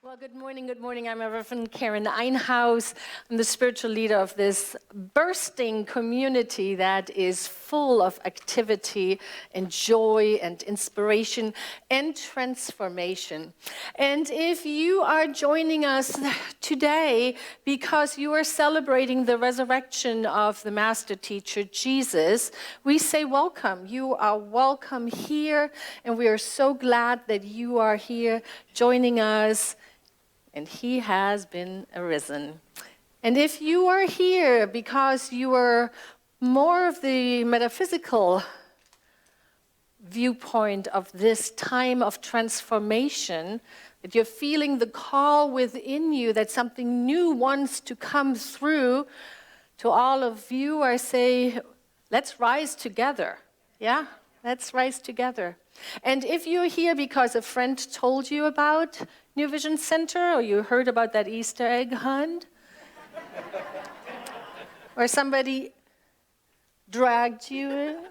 Well, good morning, good morning. I'm Reverend Karen Einhaus. I'm the spiritual leader of this bursting community that is full of activity and joy and inspiration and transformation. And if you are joining us today because you are celebrating the resurrection of the master teacher, Jesus, we say welcome. You are welcome here, and we are so glad that you are here joining us. And he has been arisen. And if you are here because you are more of the metaphysical viewpoint of this time of transformation, that you're feeling the call within you, that something new wants to come through, to all of you, I say, let's rise together. Yeah, let's rise together. And if you're here because a friend told you about New Vision Center, or you heard about that Easter egg hunt, or somebody dragged you in,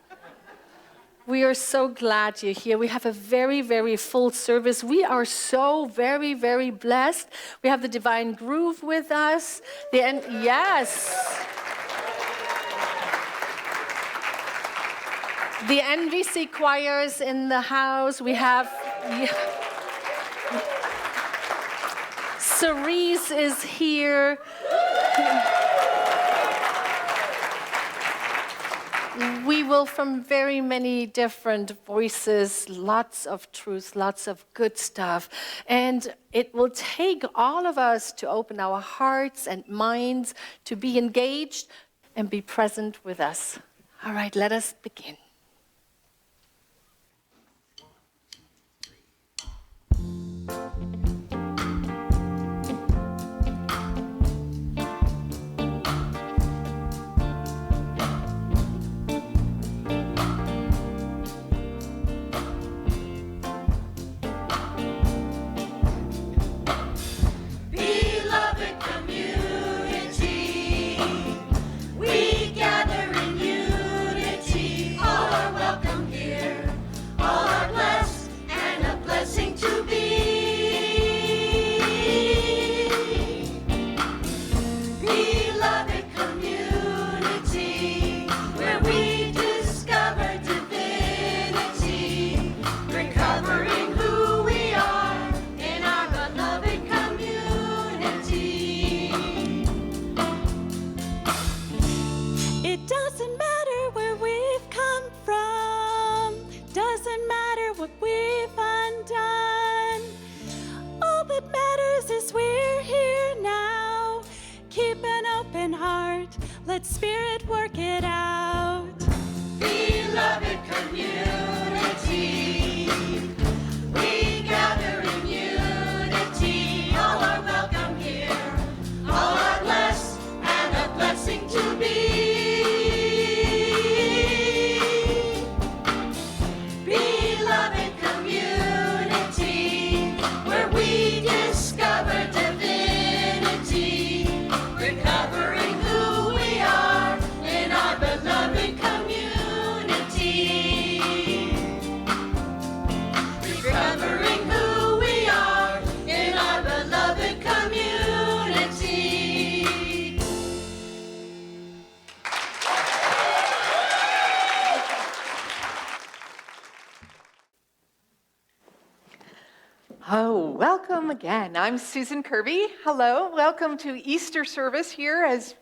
we are so glad you're here. We have a very, very full service. We are so very, very blessed. We have the Divine Groove with us. Yes. The NVC choirs in the house. We have Cerise is here. We will from very many different voices, lots of truth, lots of good stuff. And it will take all of us to open our hearts and minds to be engaged and be present with us. All right, let us begin. Let Spirit work it out. Beloved community, we gather in unity. All are welcome here. All are blessed and a blessing to be. Beloved community, where we discover divinity, recovering who we are in our beloved community. Recovering who we are in our beloved community. Oh, welcome again. I'm Susan Kirby. Hello, welcome to Easter service here as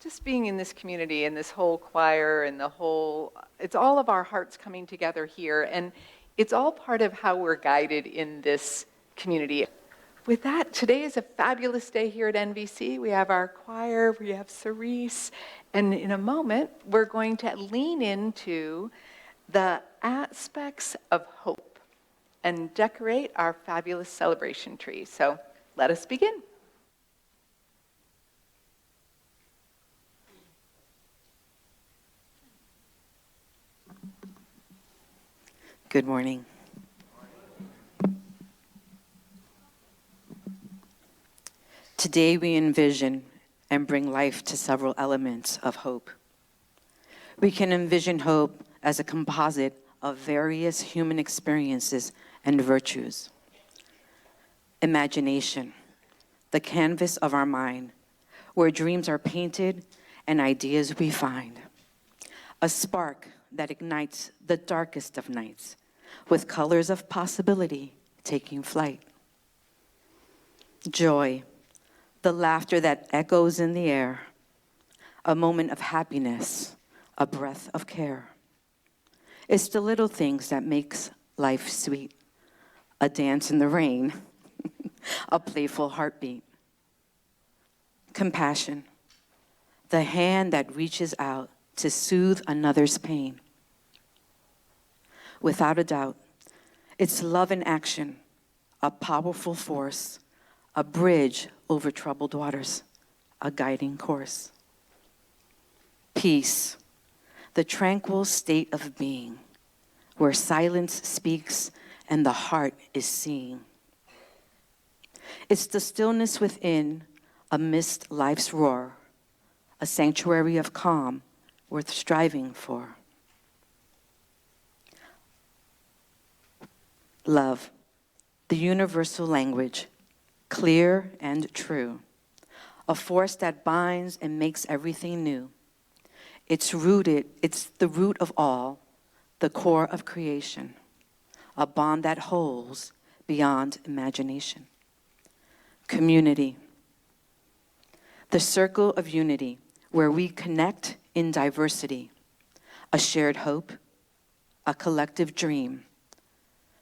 just being in this community and this whole choir and it's all of our hearts coming together here, and it's all part of how we're guided in this community. With that, today is a fabulous day here at NVC. We have our choir, we have Cerise, and in a moment, we're going to lean into the aspects of hope and decorate our fabulous celebration tree. So let us begin. Good morning. Today we envision and bring life to several elements of hope. We can envision hope as a composite of various human experiences and virtues. Imagination, the canvas of our mind, where dreams are painted and ideas we find. A spark that ignites the darkest of nights, with colors of possibility taking flight. Joy, the laughter that echoes in the air, a moment of happiness, a breath of care. It's the little things that makes life sweet. A dance in the rain, a playful heartbeat. Compassion, the hand that reaches out to soothe another's pain. Without a doubt, it's love in action, a powerful force, a bridge over troubled waters, a guiding course. Peace, the tranquil state of being, where silence speaks and the heart is seeing. It's the stillness within, amidst life's roar, a sanctuary of calm worth striving for. Love, the universal language, clear and true, a force that binds and makes everything new. It's the root of all, the core of creation, a bond that holds beyond imagination. Community, the circle of unity where we connect in diversity, a shared hope, a collective dream.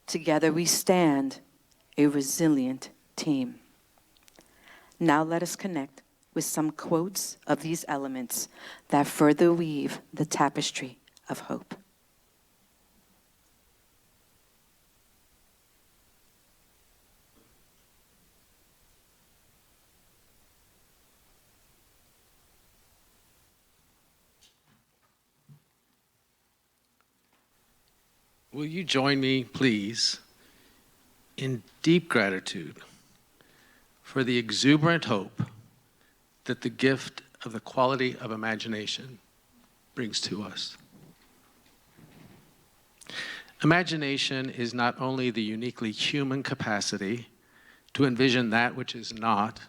Together we stand, a resilient team. Now let us connect with some quotes of these elements that further weave the tapestry of hope. Will you join me, please, in deep gratitude for the exuberant hope that the gift of the quality of imagination brings to us. Imagination is not only the uniquely human capacity to envision that which is not,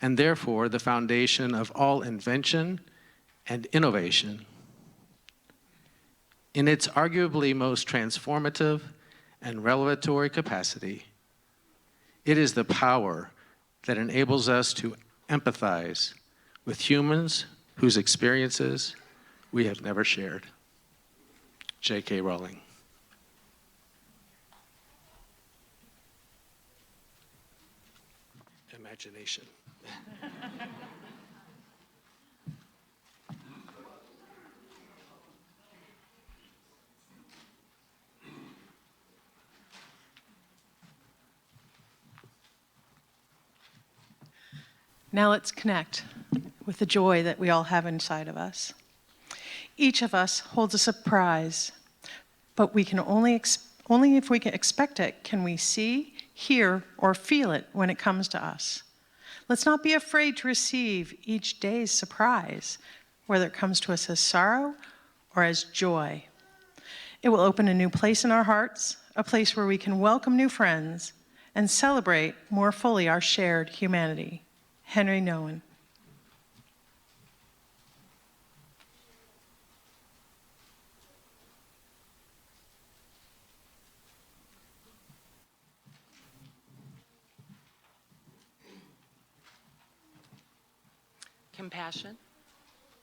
and therefore the foundation of all invention and innovation. In its arguably most transformative and revelatory capacity, it is the power that enables us to empathize with humans whose experiences we have never shared. J.K. Rowling. Imagination. Now let's connect with the joy that we all have inside of us. Each of us holds a surprise, but we can only if we can expect it, can we see, hear, or feel it when it comes to us. Let's not be afraid to receive each day's surprise, whether it comes to us as sorrow or as joy. It will open a new place in our hearts, a place where we can welcome new friends and celebrate more fully our shared humanity. Henry Nouwen. Compassion,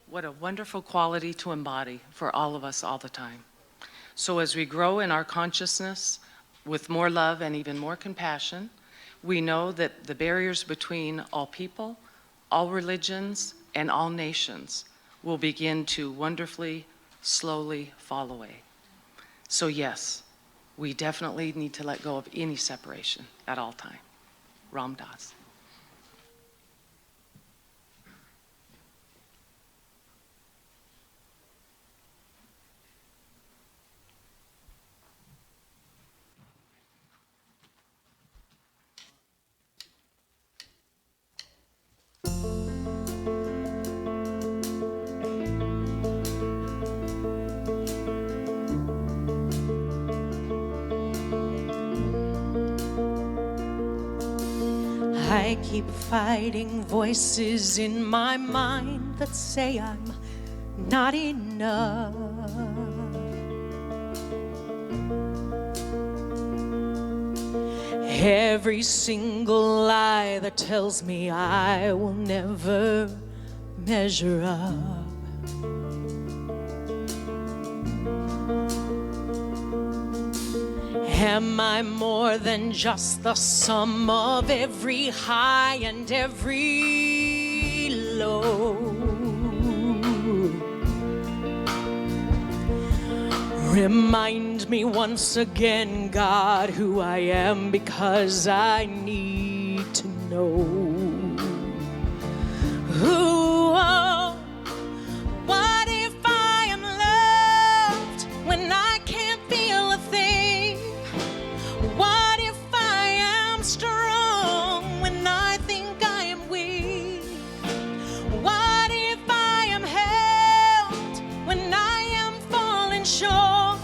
what a wonderful quality to embody for all of us all the time. So as we grow in our consciousness with more love and even more compassion, we know that the barriers between all people, all religions, and all nations will begin to wonderfully, slowly fall away. So yes, we definitely need to let go of any separation at all time. Ram Dass. I keep fighting voices in my mind that say I'm not enough. Every single lie that tells me I will never measure up. Am I more than just the sum of every high and every low? Remind me once again, God, who I am, because I need to know. Oh, what if I am loved when I can't feel a thing? What if I am strong when I think I am weak? What if I am held when I am falling short?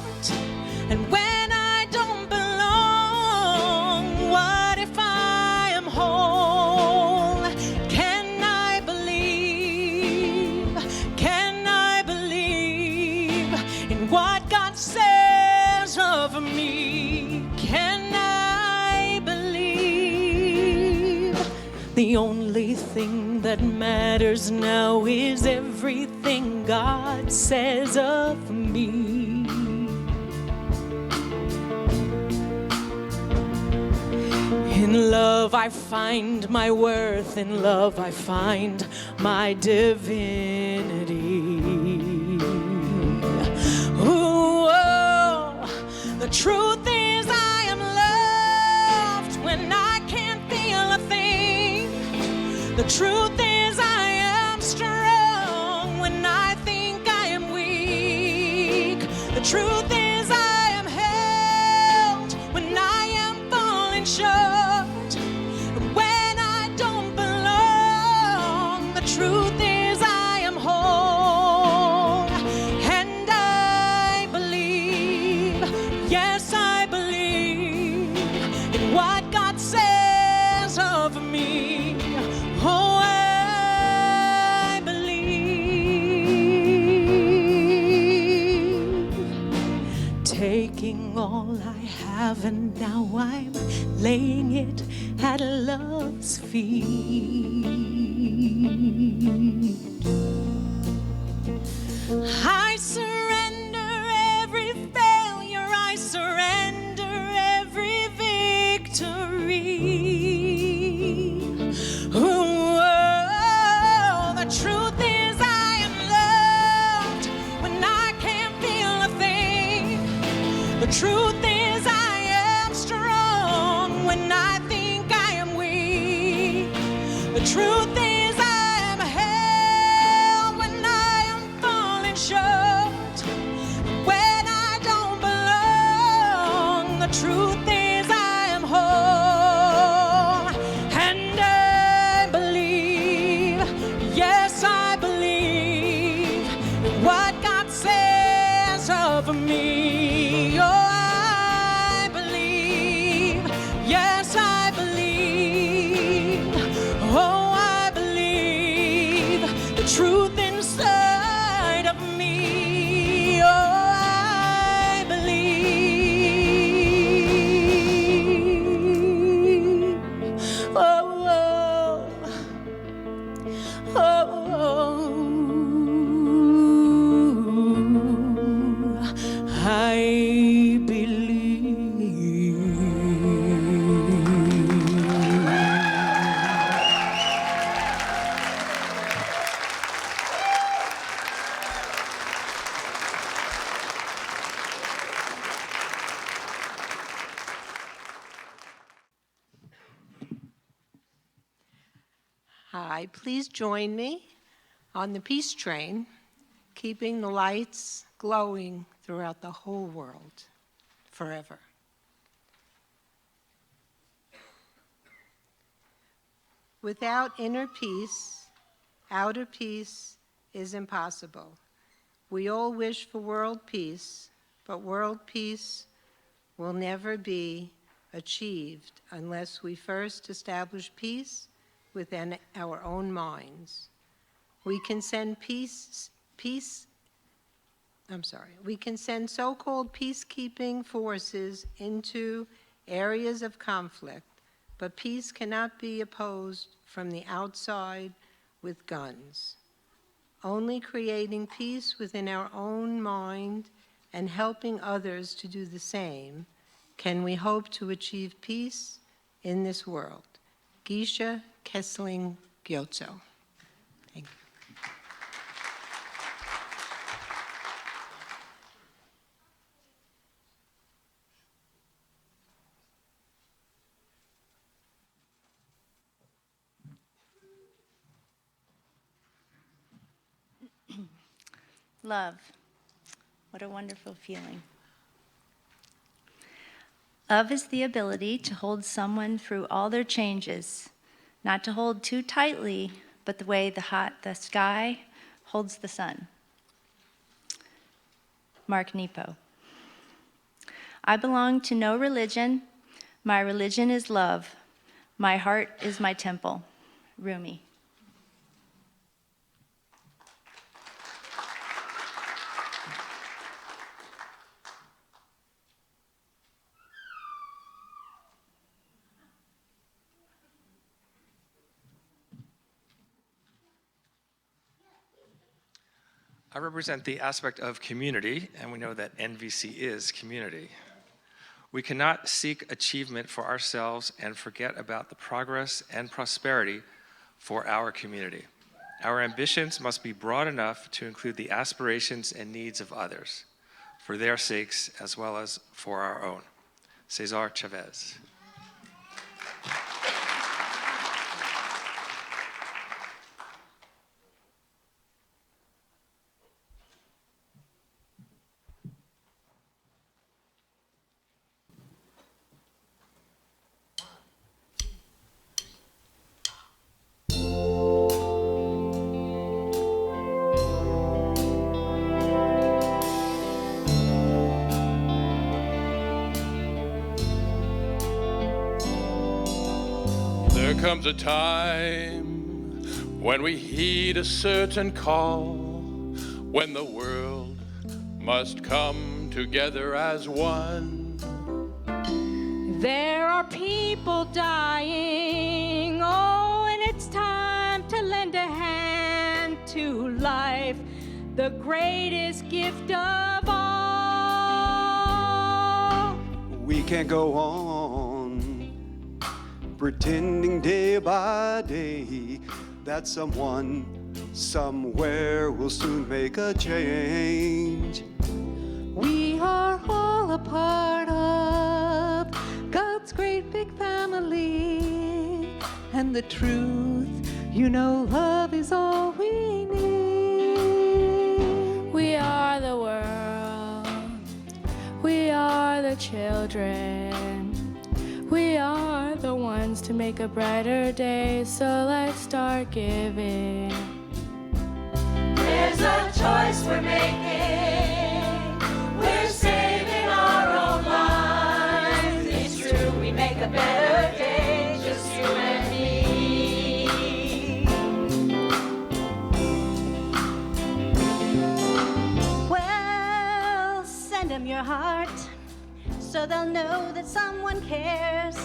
And when I don't belong, what if I am whole? Can I believe? Can I believe in what God says of me? Can I believe? The only thing that matters now is everything God says of me. In love I find my worth, in love I find my divinity. Ooh, oh, the truth is I am loved when I can't feel a thing. The truth is I am strong when I think I am weak. The truth is I am held when I am falling short. When I don't belong, the truth is I am whole. And I believe, yes I believe in what God says of me. Oh, I believe. Taking all I have and now I'm laying it at love's feet. I surrender every failure, I surrender every victory. Oh, the truth is I am loved when I can't feel a thing. The truth is I am strong when I think I am weak. The truth is I am held when I am falling short. When I don't belong, the truth is I am whole. And I believe, yes I believe in what God says of me. Oh, I believe, yes I believe. Oh, I believe the truth inside of me. Oh, I believe. Oh, oh, oh, I believe. Hi, please join me on the peace train, keeping the lights glowing throughout the whole world forever. Without inner peace, outer peace is impossible. We all wish for world peace, but world peace will never be achieved unless we first establish peace within our own minds. We can send we can send so-called peacekeeping forces into areas of conflict, but peace cannot be opposed from the outside with guns. Only creating peace within our own mind and helping others to do the same can we hope to achieve peace in this world. Geshe Kessling Gyotso. Thank you. Love. What a wonderful feeling. Love is the ability to hold someone through all their changes, not to hold too tightly, but the way the sky holds the sun. Mark Nepo. I belong to no religion. My religion is love. My heart is my temple. Rumi. I represent the aspect of community, and we know that NVC is community. We cannot seek achievement for ourselves and forget about the progress and prosperity for our community. Our ambitions must be broad enough to include the aspirations and needs of others, for their sakes as well as for our own. Cesar Chavez. There comes a time when we heed a certain call, when the world must come together as one. There are people dying, oh, and it's time to lend a hand to life, the greatest gift of all. We can't go on pretending day by day that someone somewhere will soon make a change. We are all a part of God's great big family, and the truth, you know, love is all we need. We are the world, we are the children, we are the ones to make a brighter day, so let's start giving. There's a choice we're making. We're saving our own lives. It's true, we make a better day, just you and me. Well, send them your heart, so they'll know that someone cares,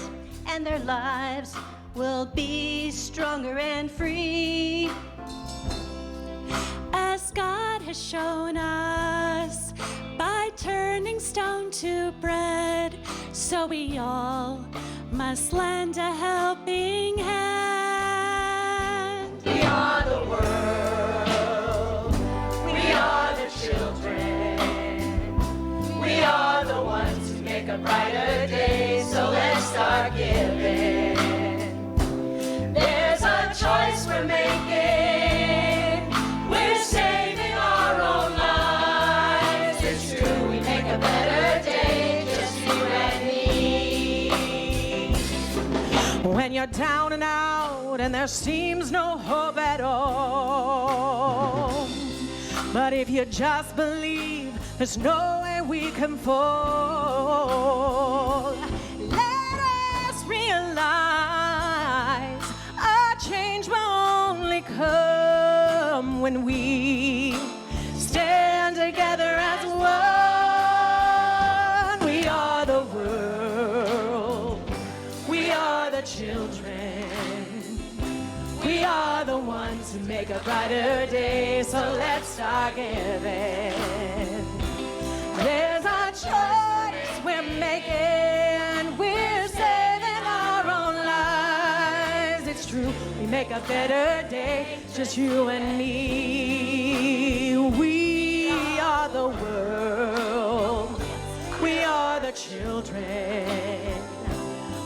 and their lives will be stronger and free. As God has shown us by turning stone to bread, so we all must lend a helping hand. We are the world. We are the children. We are the ones who make a brighter day, so let's start giving. There's a choice we're making. We're saving our own lives. It's true, we make a better day, just you and me. When you're down and out and there seems no hope at all, but if you just believe, there's no way we can fall. Let realize our change will only come when we stand together as one. We are the world. We are the children. We are the ones who make a brighter day, so let's start giving. There's a choice we're making. We're saving our own lives. It's true, we make a better day, just you and me. We are the world. We are the children.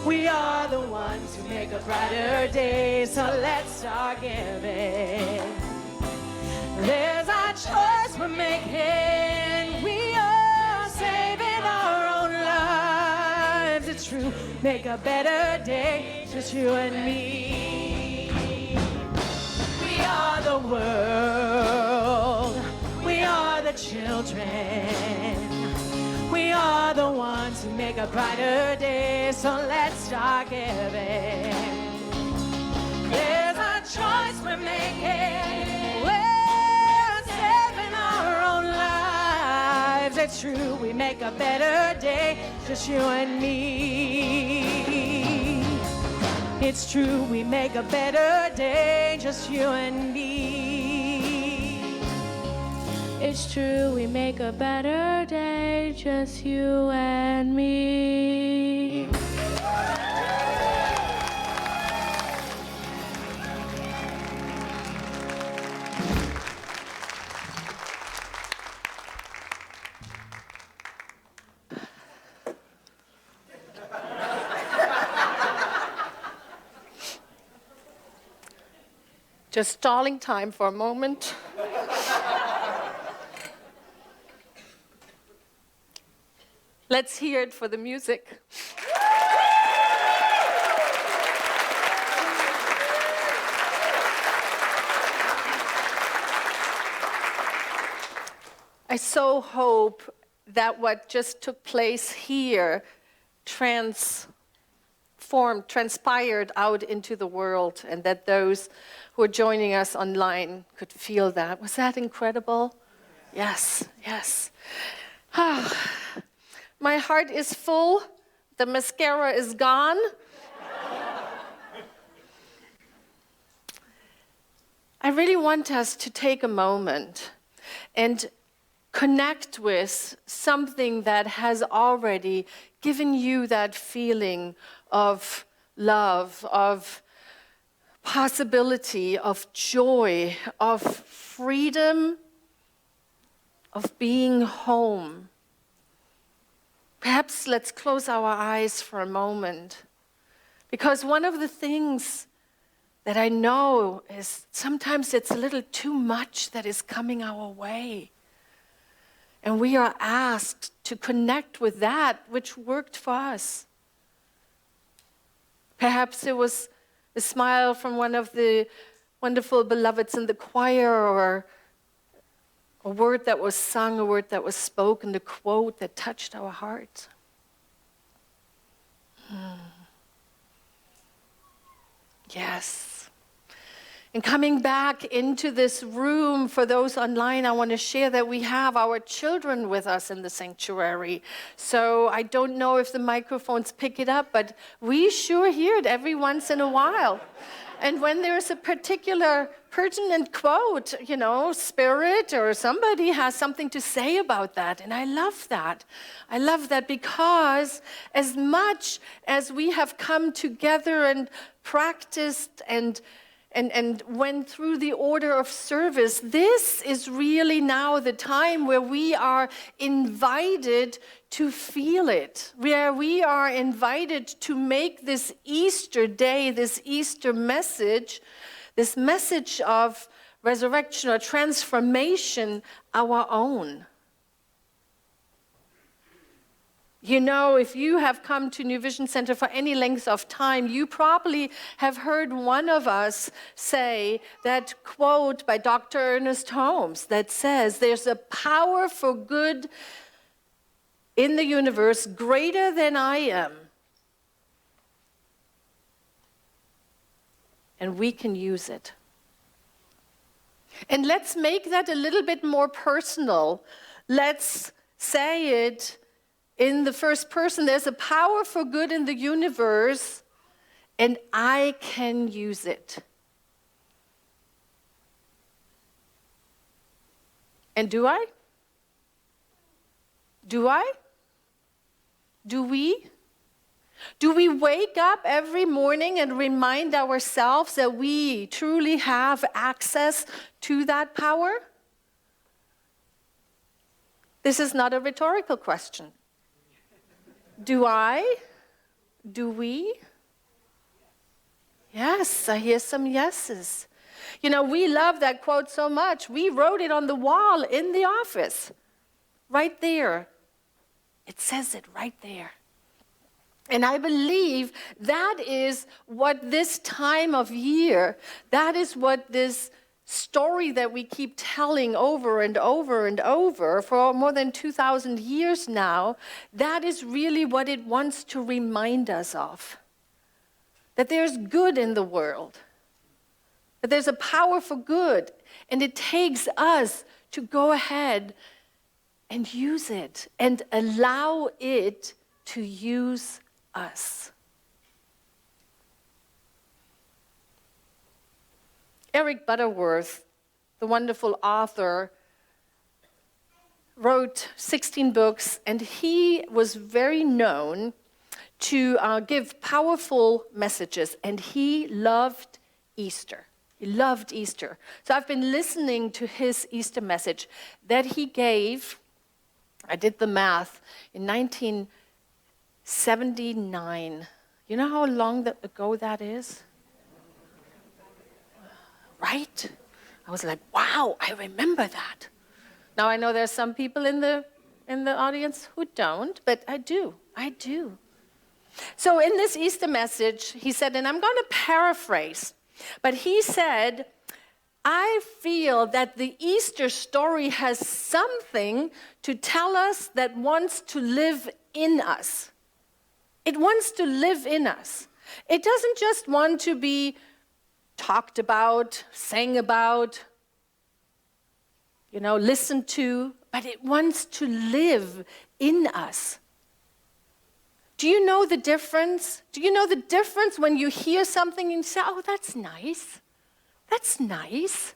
We are the ones who make a brighter day, so let's start giving. There's a choice we're making. We are saving our own lives. It's true, make a better day, just you and me. We are the world. We are the children. We are the ones who make a brighter day, so let's start giving. There's a choice we're making. We're saving our own lives. It's true, we make a better day, just you and me. It's true, we make a better day, just you and me. It's true, we make a better day, just you and me. Just stalling time for a moment. Let's hear it for the music. I so hope that what just took place here transpired out into the world, and that those who are joining us online could feel that. Was that incredible? Yes, yes. My heart is full. The mascara is gone. I really want us to take a moment and connect with something that has already given you that feeling of love, of possibility, of joy, of freedom, of being home. Perhaps let's close our eyes for a moment, because one of the things that I know is sometimes it's a little too much that is coming our way. And we are asked to connect with that which worked for us. Perhaps it was a smile from one of the wonderful beloveds in the choir, or a word that was sung, a word that was spoken, a quote that touched our heart. Yes. And coming back into this room, for those online, I want to share that we have our children with us in the sanctuary. So I don't know if the microphones pick it up, but we sure hear it every once in a while. And when there's a particular pertinent quote, you know, Spirit or somebody has something to say about that. And I love that. I love that, because as much as we have come together and practiced and went through the order of service, this is really now the time where we are invited to feel it, where we are invited to make this Easter day, this Easter message, this message of resurrection or transformation, our own. You know, if you have come to New Vision Center for any length of time, you probably have heard one of us say that quote by Dr. Ernest Holmes that says, "There's a power for good in the universe greater than I am. and we can use it. And let's make that a little bit more personal. Let's say it in the first person. There's a power for good in the universe, and I can use it. And do I? Do I? Do we? Do we wake up every morning and remind ourselves that we truly have access to that power? This is not a rhetorical question. Do I? Do we? Yes, I hear some yeses. You know, we love that quote so much. We wrote it on the wall in the office, right there. It says it right there. And I believe that is what this time of year, that is what this story that we keep telling over and over and over for more than 2,000 years now, that is really what it wants to remind us of. That there's good in the world. That there's a power for good. And it takes us to go ahead and use it and allow it to use us. Eric Butterworth, the wonderful author, wrote 16 books, and he was very known to give powerful messages, and he loved Easter. He loved Easter. So I've been listening to his Easter message that he gave. I did the math in 1979. You know how long ago that is? Right? I was like, wow, I remember that. Now I know there's some people in the audience who don't, but I do. So in this Easter message, he said, and I'm going to paraphrase, but he said, I feel that the Easter story has something to tell us that wants to live in us. It wants to live in us. It doesn't just want to be talked about, sang about, listened to, but it wants to live in us. Do you know the difference? Do you know the difference when you hear something and you say, oh, that's nice. That's nice.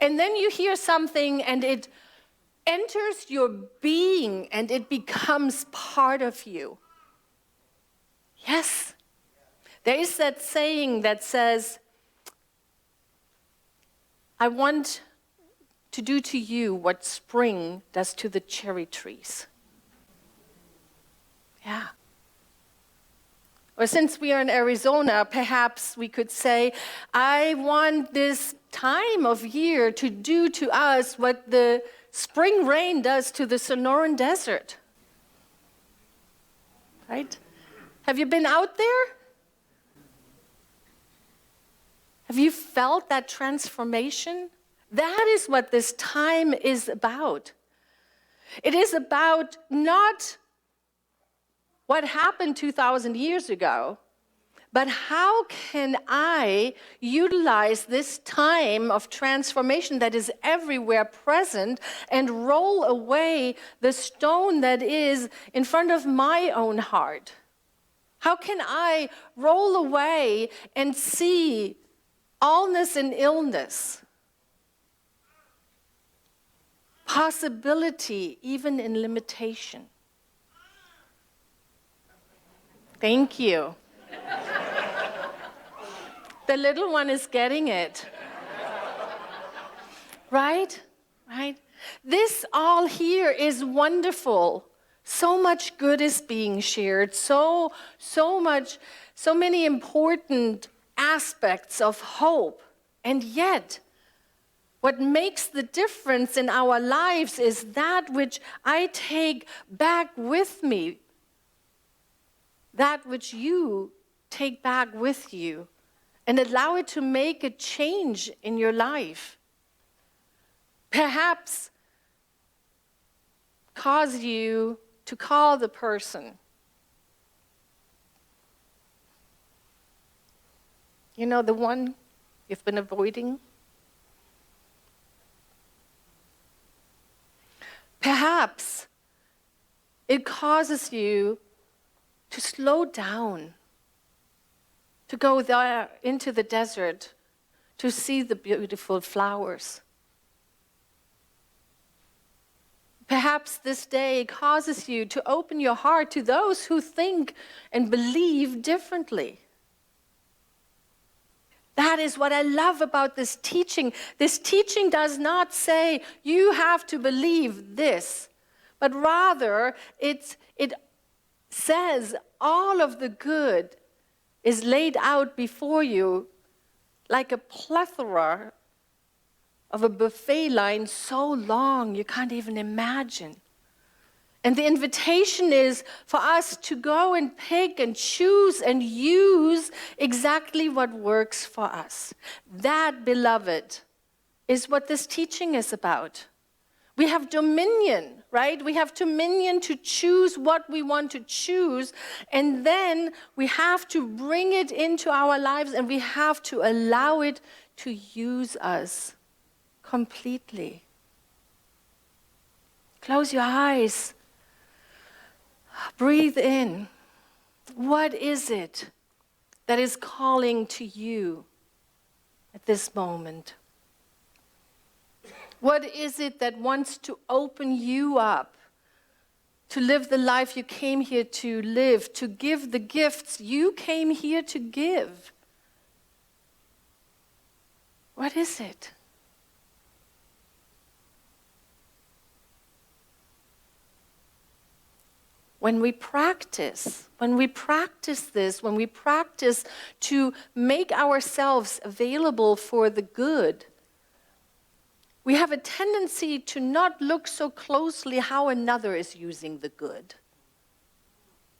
And then you hear something and it enters your being and it becomes part of you. Yes. There is that saying that says, I want to do to you what spring does to the cherry trees. Yeah. Or since we are in Arizona, perhaps we could say, I want this time of year to do to us what the spring rain does to the Sonoran Desert. Right? Have you been out there? Have you felt that transformation? That is what this time is about. It is about not what happened 2,000 years ago, but how can I utilize this time of transformation that is everywhere present and roll away the stone that is in front of my own heart? How can I roll away and see allness and illness, possibility even in limitation? Thank you. The little one is getting it. Right? Right? This all here is wonderful. So much good is being shared. So many important aspects of hope. And yet, what makes the difference in our lives is that which I take back with me. That which you take back with you and allow it to make a change in your life. Perhaps cause you to call the person You know, the one you've been avoiding? Perhaps it causes you to slow down, to go there into the desert, to see the beautiful flowers. Perhaps this day causes you to open your heart to those who think and believe differently. That is what I love about this teaching. This teaching does not say you have to believe this, but rather it says all of the good is laid out before you like a plethora of a buffet line so long you can't even imagine. And the invitation is for us to go and pick and choose and use exactly what works for us. That, beloved, is what this teaching is about. We have dominion, right? We have dominion to choose what we want to choose, and then we have to bring it into our lives and we have to allow it to use us completely. Close your eyes. Breathe in. What is it that is calling to you at this moment? What is it that wants to open you up to live the life you came here to live, to give the gifts you came here to give? What is it? When we practice this, when we practice to make ourselves available for the good, we have a tendency to not look so closely how another is using the good.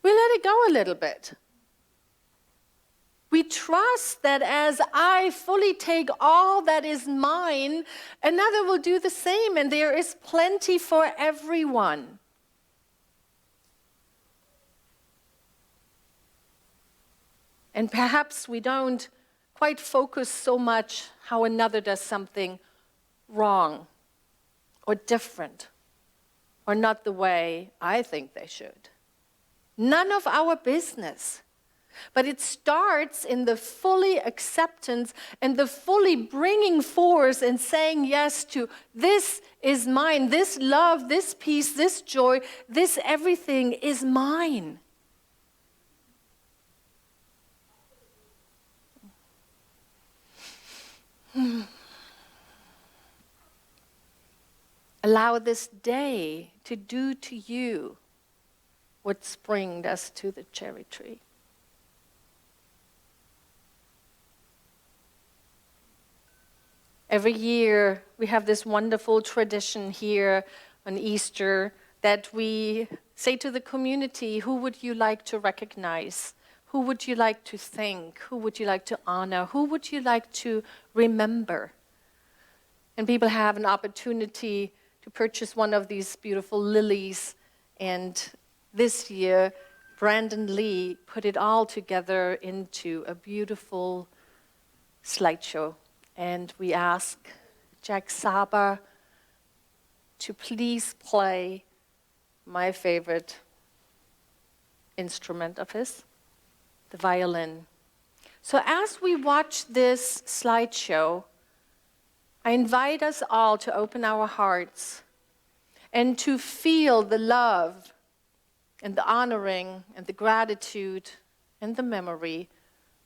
We let it go a little bit. We trust that as I fully take all that is mine, another will do the same, and there is plenty for everyone. And perhaps we don't quite focus so much how another does something wrong or different or not the way I think they should. None of our business. But it starts in the fully acceptance and the fully bringing forth and saying yes to this is mine, this love, this peace, this joy, this everything is mine. Allow this day to do to you what spring does to the cherry tree. Every year we have this wonderful tradition here on Easter that we say to the community, who would you like to recognize? Who would you like to thank? Who would you like to honor? Who would you like to remember? And people have an opportunity to purchase one of these beautiful lilies. And this year, Brandon Lee put it all together into a beautiful slideshow. And we ask Jack Saba to please play my favorite instrument of his, the violin. So as we watch this slideshow, I invite us all to open our hearts and to feel the love and the honoring and the gratitude and the memory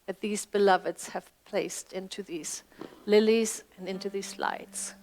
that these beloveds have placed into these lilies and into these slides.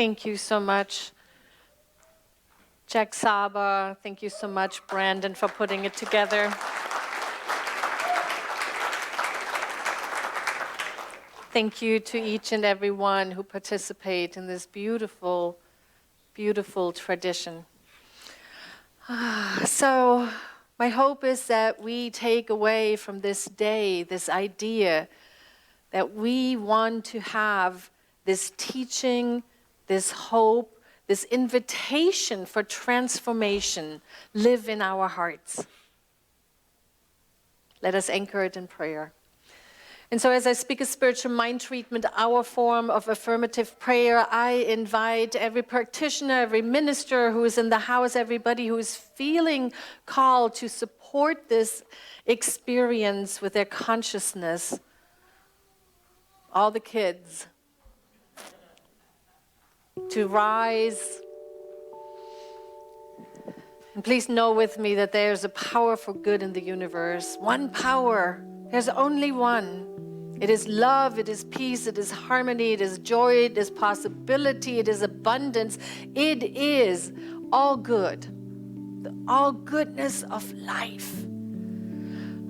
Thank you so much, Jack Saba. Thank you so much, Brandon, for putting it together. Thank you to each and every one who participate in this beautiful, beautiful tradition. So my hope is that we take away from this day this idea that we want to have this teaching, this hope, this invitation for transformation live in our hearts. Let us anchor it in prayer. And so as I speak a spiritual mind treatment, our form of affirmative prayer, I invite every practitioner, every minister who is in the house, everybody who is feeling called to support this experience with their consciousness, all the kids, to rise. And please know with me that there's a power for good in the universe. One power. There's only one. It is love, it is peace, it is harmony, it is joy, it is possibility, it is abundance. It is all good. The all goodness of life.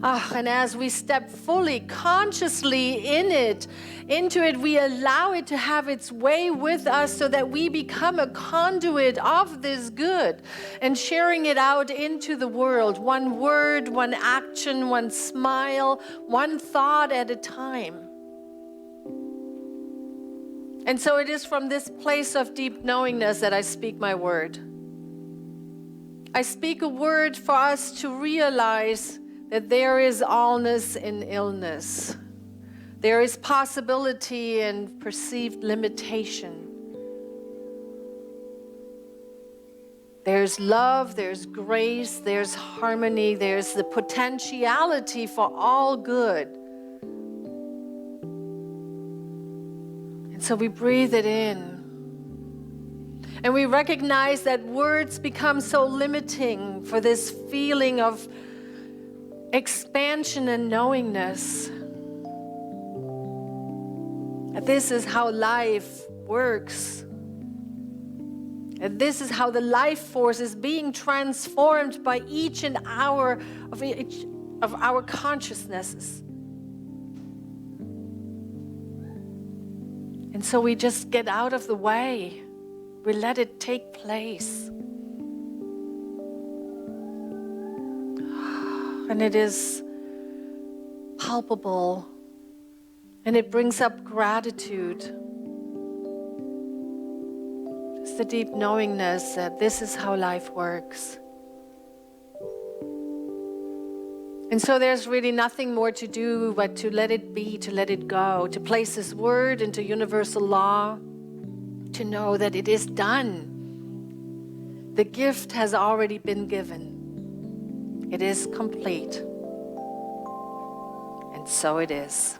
And as we step fully, consciously into it, we allow it to have its way with us so that we become a conduit of this good and sharing it out into the world. One word, one action, one smile, one thought at a time. And so it is from this place of deep knowingness that I speak my word. I speak a word for us to realize that there is allness in illness. There is possibility in perceived limitation. There's love, there's grace, there's harmony, there's the potentiality for all good. And so we breathe it in. And we recognize that words become so limiting for this feeling of expansion and knowingness. This is how life works. And this is how the life force is being transformed by each of our consciousnesses. And so we just get out of the way. We let it take place. And it is palpable. And it brings up gratitude. It's the deep knowingness that this is how life works. And so there's really nothing more to do but to let it be, to let it go, to place this word into universal law, to know that it is done. The gift has already been given. It is complete. And so it is.